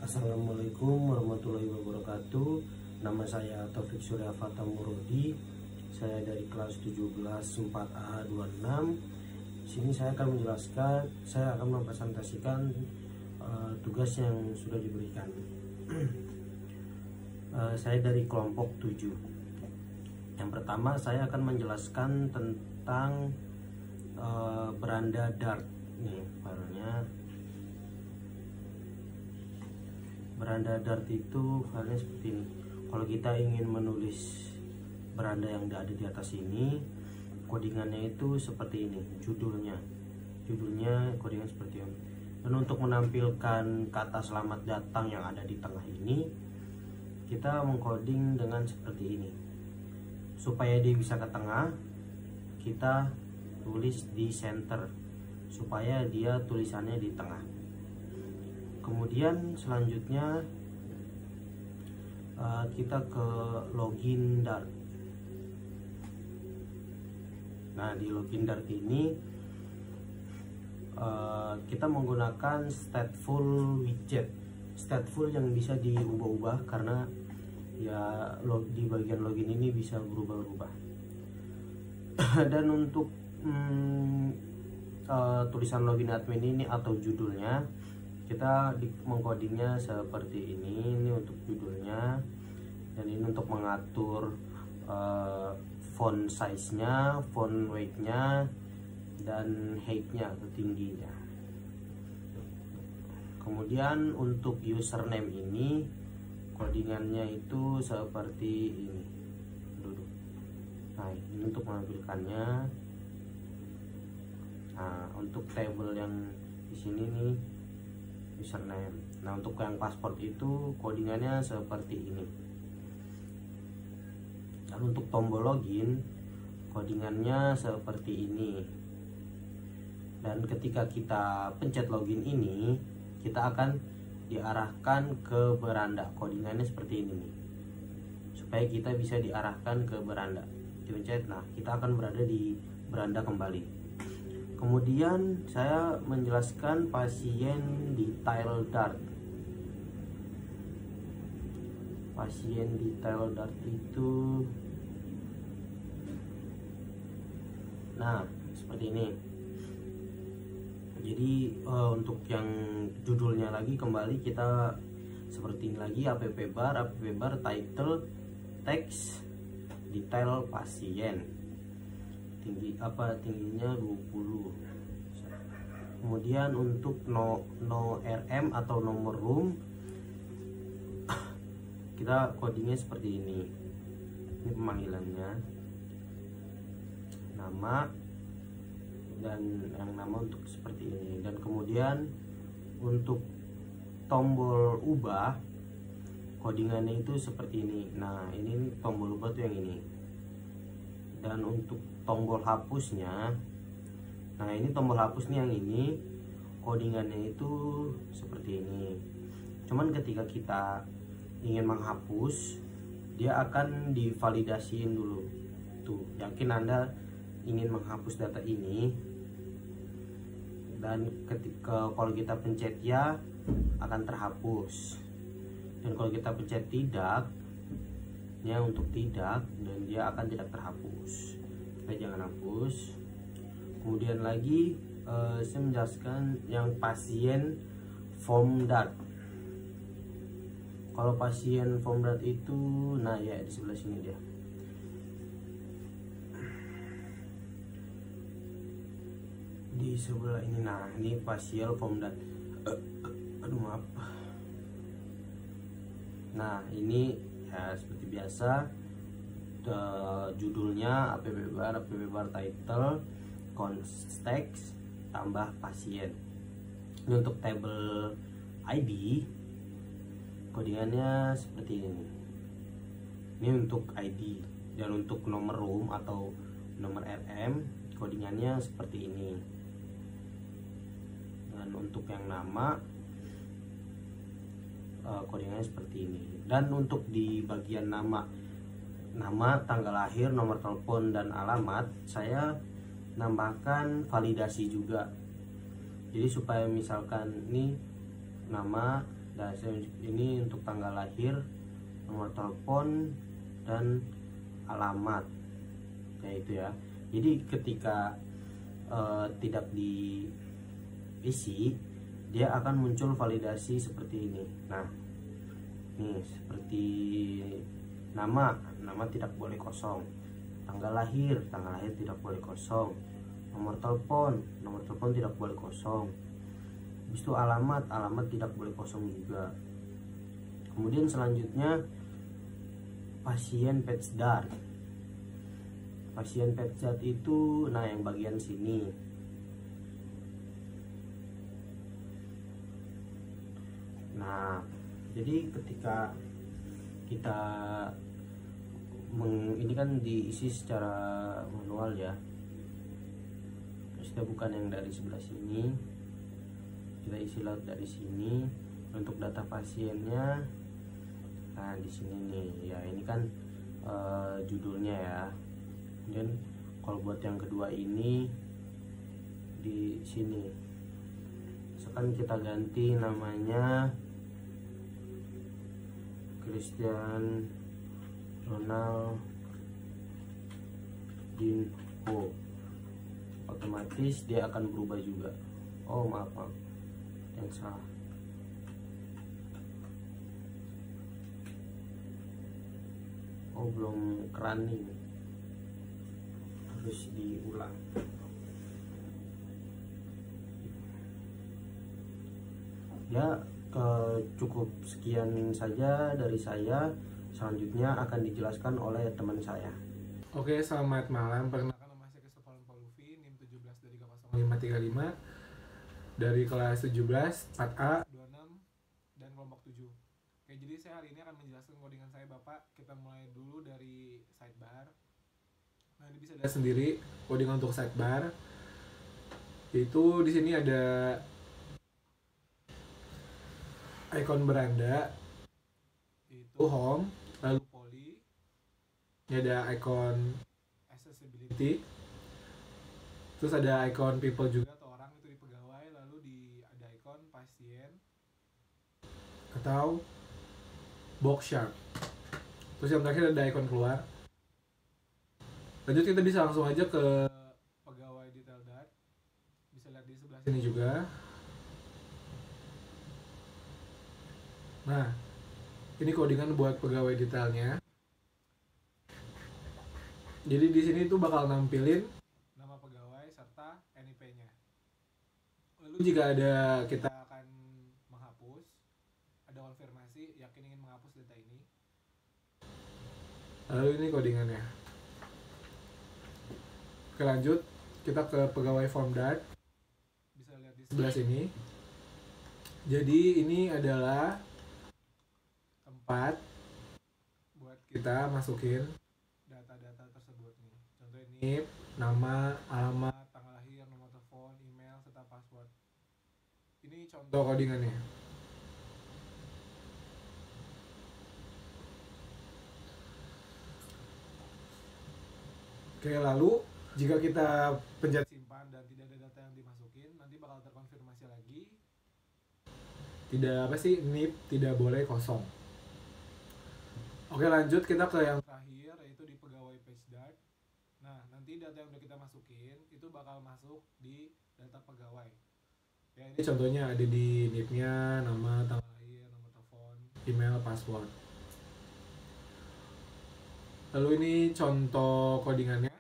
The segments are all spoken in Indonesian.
Assalamualaikum warahmatullahi wabarakatuh. Nama saya Taufik Surya Fata Murodi. Saya dari kelas 17 4A26. Sini saya akan mempresentasikan tugas yang sudah diberikan. Saya dari kelompok 7. Yang pertama saya akan menjelaskan tentang beranda Dart. Nih filenya. Beranda Dart itu filenya seperti ini. Kalau kita ingin menulis beranda yang ada di atas ini, codingannya itu seperti ini. Judulnya codingan seperti ini. Dan untuk menampilkan kata selamat datang yang ada di tengah ini, kita mengcoding dengan seperti ini. Supaya dia bisa ke tengah, kita tulis di center supaya dia tulisannya di tengah. Kemudian selanjutnya kita ke login Dart. Nah, di login Dart ini kita menggunakan stateful widget. Stateful yang bisa diubah-ubah karena ya di bagian login ini bisa berubah-ubah. Dan untuk tulisan login admin ini atau judulnya, kita mengcodingnya seperti ini. Ini untuk judulnya, dan ini untuk mengatur font size-nya, font weight-nya, dan height-nya atau tingginya. Kemudian untuk username ini, codingannya itu seperti ini. Nah, ini untuk menampilkannya. Nah, untuk table yang di sini nih username. Nah, untuk yang pasport itu codingannya seperti ini. Dan untuk tombol login, codingannya seperti ini. Dan ketika kita pencet login ini, kita akan diarahkan ke beranda. Codingannya seperti ini nih. Supaya kita bisa diarahkan ke beranda. Dipencet, nah kita akan berada di beranda kembali. Kemudian saya menjelaskan pasien detail Dart. Pasien detail Dart itu, nah seperti ini. Jadi untuk yang judulnya lagi kembali kita seperti ini lagi, app bar title text detail pasien. Tingginya 20. Kemudian untuk no RM atau nomor room, kita codingnya seperti ini. Ini pemanggilannya, nama, dan yang nama untuk seperti ini. Dan kemudian untuk tombol ubah, codingannya itu seperti ini. Nah, ini tombol ubah tuh yang ini. Dan untuk tombol hapusnya, nah ini tombol hapus nih yang ini, codingannya itu seperti ini. Cuman ketika kita ingin menghapus, dia akan divalidasiin dulu. Tuh, yakin Anda ingin menghapus data ini, dan ketika kalau kita pencet ya akan terhapus, dan kalau kita pencet tidak, ya untuk tidak, dan dia akan tidak terhapus. Kita jangan hapus. Kemudian lagi saya menjelaskan yang pasien form Dart. Kalau pasien form Dart itu, nah ya di sebelah sini dia. Di sebelah ini, nah ini pasien form Dart. Aduh maaf. Nah ini ya seperti biasa, judulnya app bar title context tambah pasien. Ini untuk table ID, codingannya seperti ini. Ini untuk ID. Dan untuk nomor room atau nomor RM, codingannya seperti ini. Dan untuk yang nama, codingannya seperti ini. Dan untuk di bagian nama, tanggal lahir, nomor telepon, dan alamat, saya nambahkan validasi juga. Jadi supaya misalkan ini nama Nah, ini untuk tanggal lahir, nomor telepon, dan alamat, kayak itu ya. Jadi ketika tidak diisi, dia akan muncul validasi seperti ini. Nah, nih seperti nama tidak boleh kosong, tanggal lahir tidak boleh kosong, nomor telepon tidak boleh kosong. Habis itu alamat tidak boleh kosong juga. Kemudian selanjutnya pasien PetchDart. Pasien PetchDart itu nah yang bagian sini. Nah, jadi ketika kita ini kan diisi secara manual ya. Terus kita bukan yang dari sebelah sini, kita isi lewat dari sini. Untuk data pasiennya, nah di sini nih ya, ini kan judulnya ya. Dan kalau buat yang kedua ini di sini, misalkan kita ganti namanya Christian Ronald Dinho, otomatis dia akan berubah juga. Oh maaf yang salah. Oh belum running, harus diulang. Ya, cukup sekian saja dari saya. Selanjutnya akan dijelaskan oleh teman saya. Oke, selamat malam. Perkenalkan, nama saya Christopher Paulufi, NIM 17 dari 0535 dari kelas 17 4A 26 dan kelompok 7. Oke, jadi saya hari ini akan menjelaskan codingan saya, Bapak. Kita mulai dulu dari sidebar. Nah, ini bisa lihat sendiri codingan untuk sidebar. Itu di sini ada icon beranda, itu home, lalu poly, ini ada icon accessibility, terus ada icon people juga atau orang, itu di pegawai, lalu ada icon pasien atau box sharp, terus yang terakhir ada icon keluar. Lanjut kita bisa langsung aja ke pegawai detail dart, bisa lihat di sebelah sini juga. Nah, ini codingan buat pegawai detailnya. Jadi di sini tuh bakal nampilin nama pegawai serta NIP-nya. Lalu jika kita akan menghapus, ada konfirmasi yakin ingin menghapus data ini. Lalu ini codingannya. Oke, lanjut kita ke pegawai form dart. Bisa lihat di sebelah sini. Jadi ini adalah tempat buat kita masukin data-data tersebut nih. Contoh ini nama, alamat, tanggal lahir, nomor telepon, email, serta password. Ini contoh codingannya. Oke, lalu jika kita pencet simpan dan tidak ada data yang dimasukin, nanti bakal terkonfirmasi lagi. NIP tidak boleh kosong. Oke, lanjut kita ke yang terakhir, yaitu di pegawai PetchDart. Nah, nanti data yang udah kita masukin itu bakal masuk di data pegawai. Ya, ini contohnya ada di NIP-nya, nama, tanggal lahir, nomor telepon, email, password. Lalu ini contoh codingannya.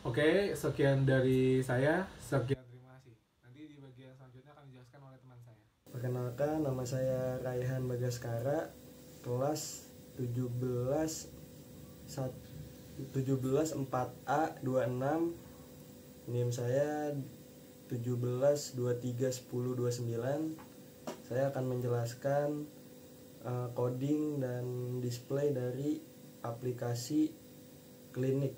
Oke, sekian dari saya. Sekian, terima kasih. Nanti di bagian selanjutnya akan dijelaskan oleh teman saya. Perkenalkan, nama saya Raihan Bagaskara, kelas 17 4A 26. NIM saya 17 23 10 29. Saya akan menjelaskan coding dan display dari aplikasi klinik.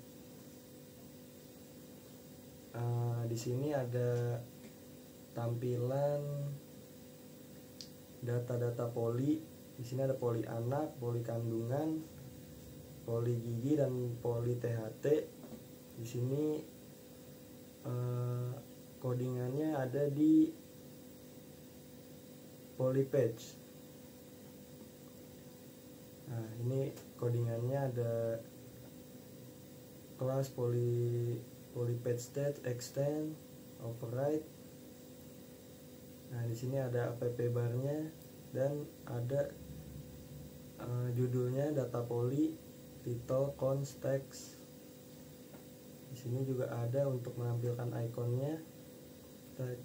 Di sini ada tampilan data-data poli. Di sini ada poli anak, poli kandungan, poli gigi, dan poli THT. Di sini codingannya ada di poly patch. Nah, ini codingannya ada kelas poly patch state, extend, override. Nah, di sini ada app barnya dan ada judulnya data poly, title, const, text. Di sini juga ada untuk menampilkan ikonnya,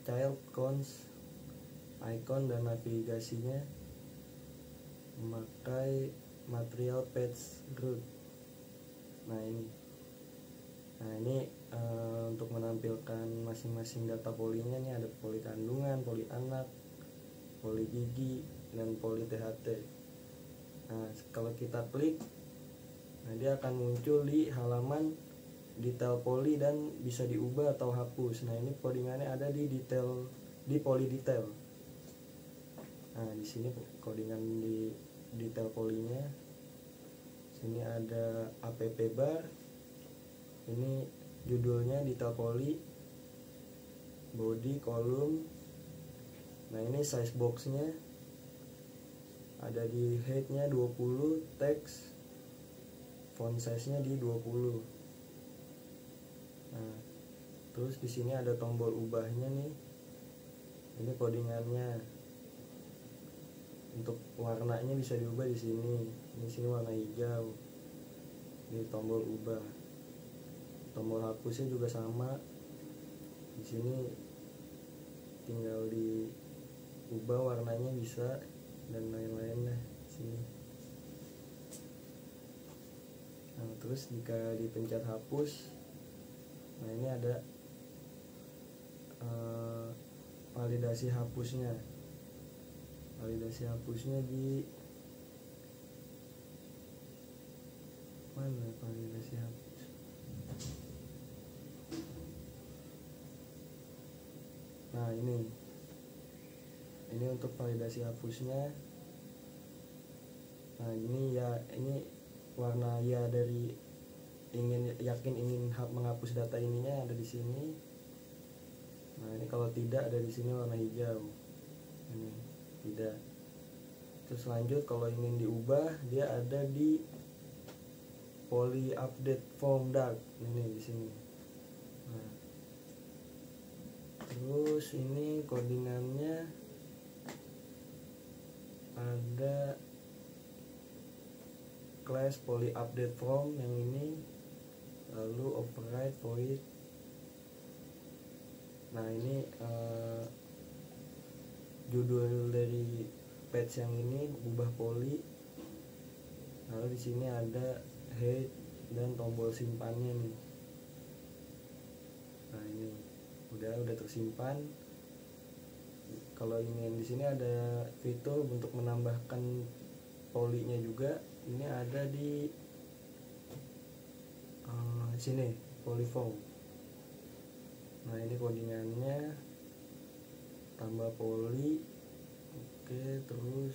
child, const, icon dan navigasinya, memakai material patch root. Nah ini untuk menampilkan masing-masing data polinya nih, ada poli kandungan, poli anak, poli gigi, dan poli THT. Nah, kalau kita klik, nah dia akan muncul di halaman detail poli dan bisa diubah atau hapus. Nah, ini codingannya ada di detail, di poli detail. Nah, di sini codingan di detail polinya. Sini ada app bar. Ini judulnya detail poly, body, kolom. Nah, ini size boxnya ada di headnya 20, text, font size nya di 20. Nah, terus di sini ada tombol ubahnya nih. Ini codingannya. Untuk warnanya bisa diubah di sini. Di sini warna hijau. Ini tombol ubah. Tombol hapusnya juga sama. Di sini tinggal diubah warnanya bisa dan lain-lain lah sini. Nah, terus jika dipencet hapus, nah ini ada validasi hapusnya. Validasi hapusnya di mana validasi hapus? Nah, ini untuk validasi hapusnya. Nah, ini warna ya dari ingin menghapus data ininya ada di sini. Nah, ini kalau tidak ada di sini warna hijau. Ini tidak. Terus lanjut, kalau ingin diubah dia ada di poly update form dark. Ini di sini. Nah, terus ini codingannya ada class poly update form yang ini, lalu override void. Nah, ini judul dari patch yang ini ubah poly. Lalu di sini ada head dan tombol simpannya nih. Nah, ini udah tersimpan. Kalau ingin di sini ada fitur untuk menambahkan polinya juga. Ini ada di sini polyform. Nah, ini codingannya tambah poly. Oke, terus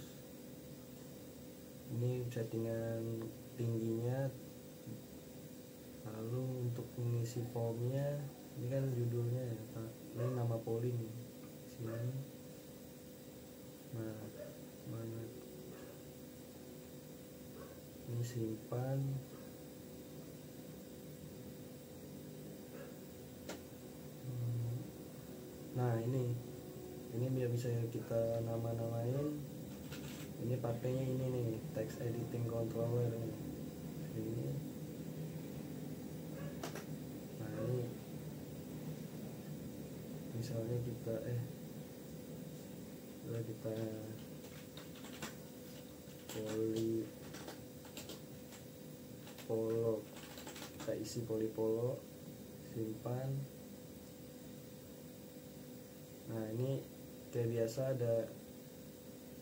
ini settingan tingginya. Lalu untuk mengisi formnya, ini kan judulnya ya Pak, ini nama poly nih sini. Nah, mana ini simpan. Nah, ini biar bisa kita nama-namain. Ini pakainya ini nih, text editing controller nih. Ini. Nah, ini misalnya kita polo, kita isi polo, simpan. Nah, ini kayak biasa ada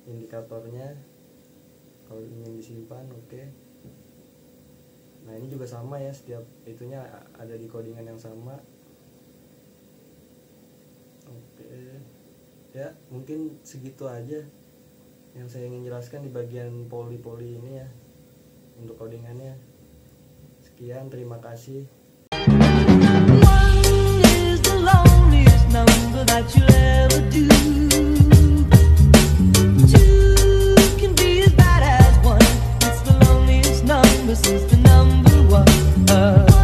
indikatornya kalau ingin disimpan. Oke. Nah, ini juga sama ya, setiap itunya ada di codingan yang sama. Oke. Ya, mungkin segitu aja yang saya ingin jelaskan di bagian poli-poli ini ya, untuk codingannya. Sekian, terima kasih. One is the loneliest number that you'll ever do. This is the number one.